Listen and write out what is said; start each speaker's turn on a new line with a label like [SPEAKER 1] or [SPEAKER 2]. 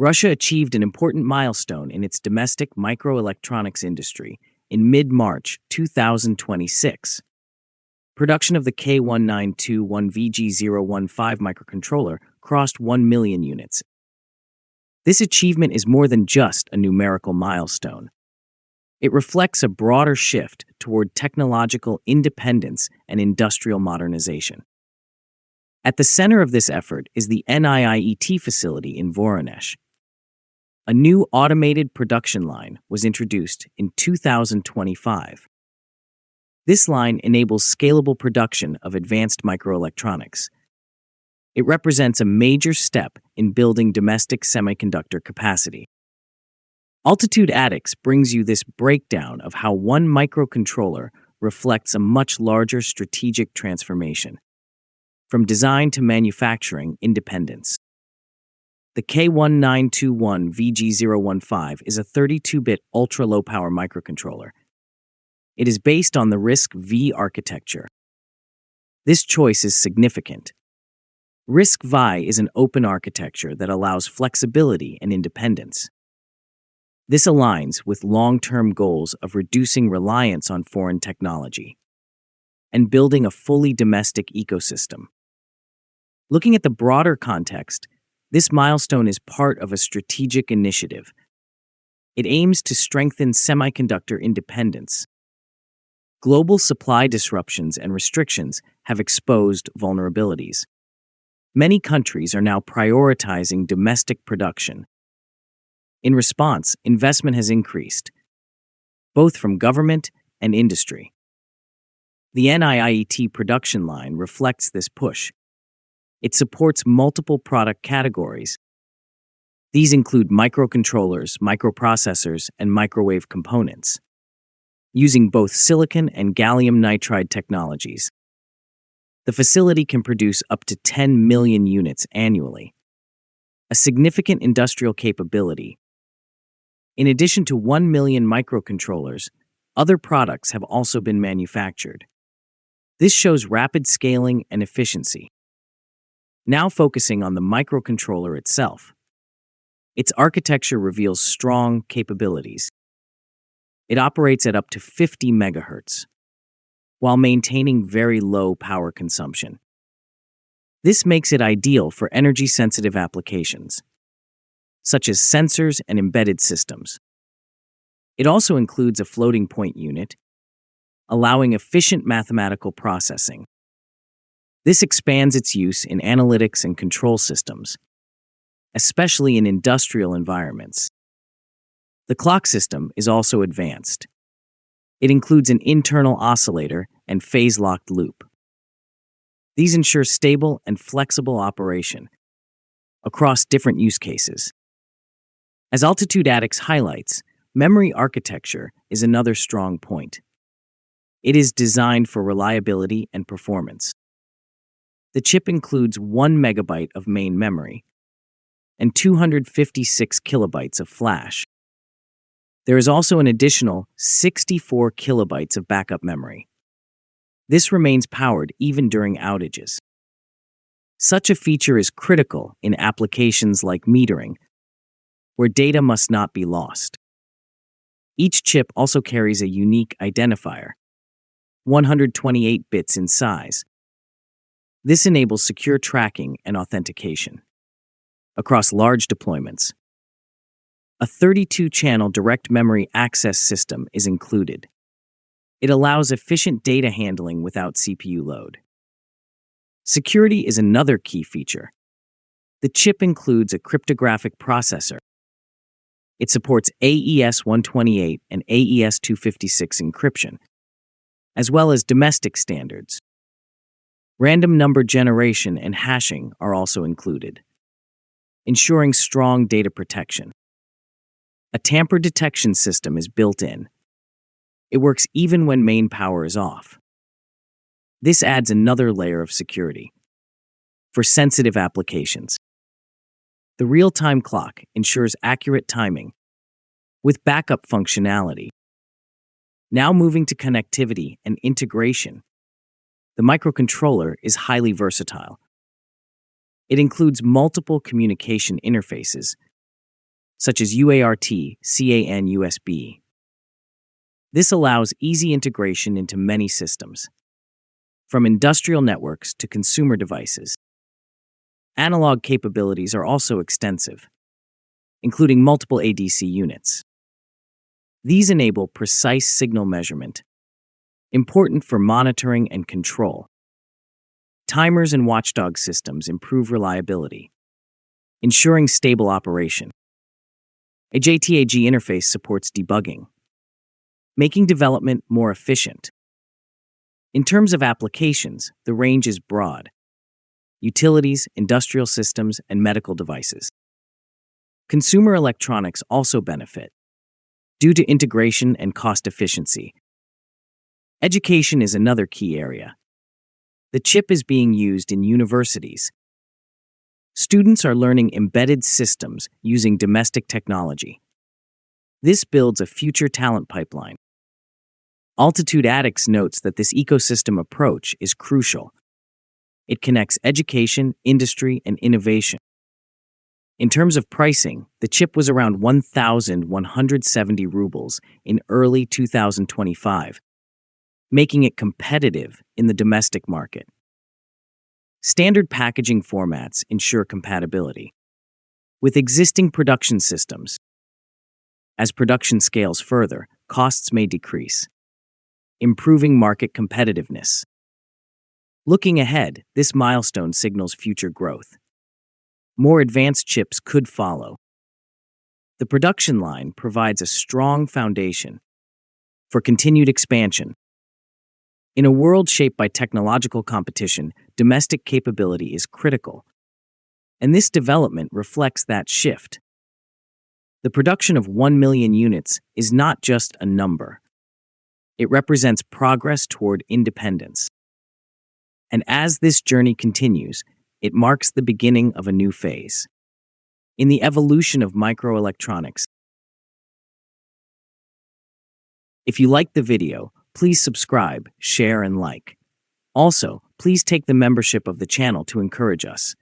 [SPEAKER 1] Russia achieved an important milestone in its domestic microelectronics industry in mid-March 2026. Production of the K1921VG015 microcontroller crossed 1 million units. This achievement is more than just a numerical milestone. It reflects a broader shift toward technological independence and industrial modernization. At the center of this effort is the NIIET facility in Voronezh. A new automated production line was introduced in 2025. This line enables scalable production of advanced microelectronics. It represents a major step in building domestic semiconductor capacity. Altitude ATIX brings you this breakdown of how one microcontroller reflects a much larger strategic transformation, from design to manufacturing independence. The K1921VG015 is a 32-bit ultra-low-power microcontroller. It is based on the RISC-V architecture. This choice is significant. RISC-V is an open architecture that allows flexibility and independence. This aligns with long-term goals of reducing reliance on foreign technology and building a fully domestic ecosystem. Looking at the broader context, this milestone is part of a strategic initiative. It aims to strengthen semiconductor independence. Global supply disruptions and restrictions have exposed vulnerabilities. Many countries are now prioritizing domestic production. In response, investment has increased, both from government and industry. The NIIET production line reflects this push. It supports multiple product categories. These include microcontrollers, microprocessors, and microwave components, using both silicon and gallium nitride technologies. The facility can produce up to 10 million units annually, a significant industrial capability. In addition to 1 million microcontrollers, other products have also been manufactured. This shows rapid scaling and efficiency. Now focusing on the microcontroller itself. Its architecture reveals strong capabilities. It operates at up to 50 megahertz, while maintaining very low power consumption. This makes it ideal for energy-sensitive applications, such as sensors and embedded systems. It also includes a floating point unit, allowing efficient mathematical processing. This expands its use in analytics and control systems, especially in industrial environments. The clock system is also advanced. It includes an internal oscillator and phase-locked loop. These ensure stable and flexible operation across different use cases. As Altitude ATIX highlights, memory architecture is another strong point. It is designed for reliability and performance. The chip includes 1 megabyte of main memory and 256 kilobytes of flash. There is also an additional 64 kilobytes of backup memory. This remains powered even during outages. Such a feature is critical in applications like metering, where data must not be lost. Each chip also carries a unique identifier, 128 bits in size. This enables secure tracking and authentication across large deployments. A 32-channel direct memory access system is included. It allows efficient data handling without CPU load. Security is another key feature. The chip includes a cryptographic processor. It supports AES-128 and AES-256 encryption, as well as domestic standards. Random number generation and hashing are also included, ensuring strong data protection. A tamper detection system is built in. It works even when main power is off. This adds another layer of security. For sensitive applications, the real-time clock ensures accurate timing with backup functionality. Now moving to connectivity and integration, the microcontroller is highly versatile. It includes multiple communication interfaces, such as UART, CAN USB. This allows easy integration into many systems, from industrial networks to consumer devices. Analog capabilities are also extensive, including multiple ADC units. These enable precise signal measurement, important for monitoring and control. Timers and watchdog systems improve reliability, ensuring stable operation. A JTAG interface supports debugging, making development more efficient. In terms of applications, the range is broad: utilities, industrial systems, and medical devices. Consumer electronics also benefit due to integration and cost efficiency. Education is another key area. The chip is being used in universities. Students are learning embedded systems using domestic technology. This builds a future talent pipeline. Altitude Addicts notes that this ecosystem approach is crucial. It connects education, industry, and innovation. In terms of pricing, the chip was around 1,170 rubles in early 2025, making it competitive in the domestic market. Standard packaging formats ensure compatibility with existing production systems. As production scales further, costs may decrease, improving market competitiveness. Looking ahead, this milestone signals future growth. More advanced chips could follow. The production line provides a strong foundation for continued expansion. In a world shaped by technological competition, domestic capability is critical, and this development reflects that shift. The production of 1 million units is not just a number. It represents progress toward independence. And as this journey continues, it marks the beginning of a new phase in the evolution of microelectronics. If you liked the video, please subscribe, share, and like. Also, please take the membership of the channel to encourage us.